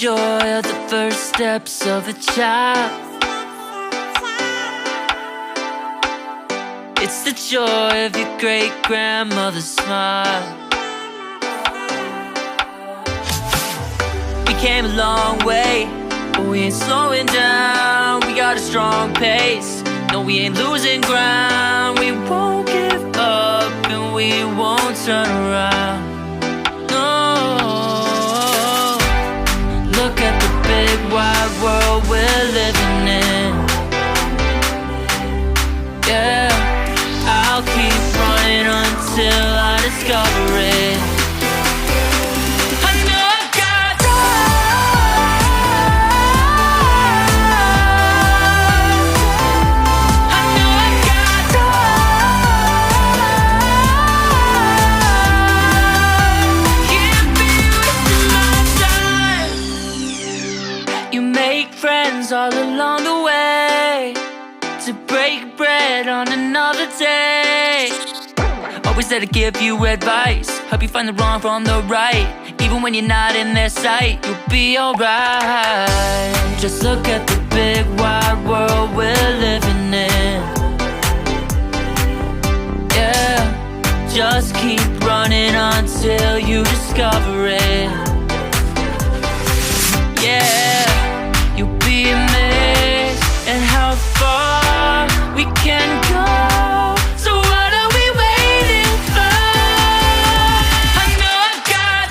joy of the first steps of a child. It's the joy of your great-grandmother's smile. We came a long way, but we ain't slowing down. We got a strong pace, no, we ain't losing ground. We won't give up and we won't turn around. No, look at the big wide world we're living in. Yeah, I'll keep running until I discover it. All along the way to break bread on another day. Always there to give you advice, help you find the wrong from the right. Even when you're not in their sight, you'll be alright. Just look at the big wide world we're living in. Yeah, just keep running until you discover it. Yeah, you'll be amazed at how far we can go. So what are we waiting for? I know I've got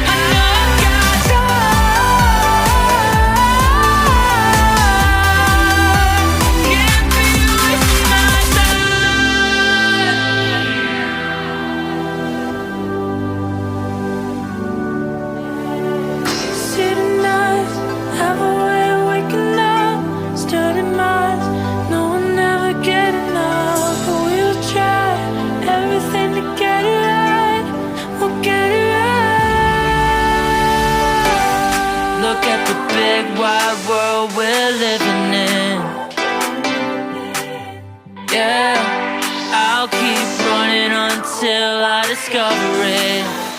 I know I've got can't be wasting my big wide world we're living in. Yeah, I'll keep running until I discover it.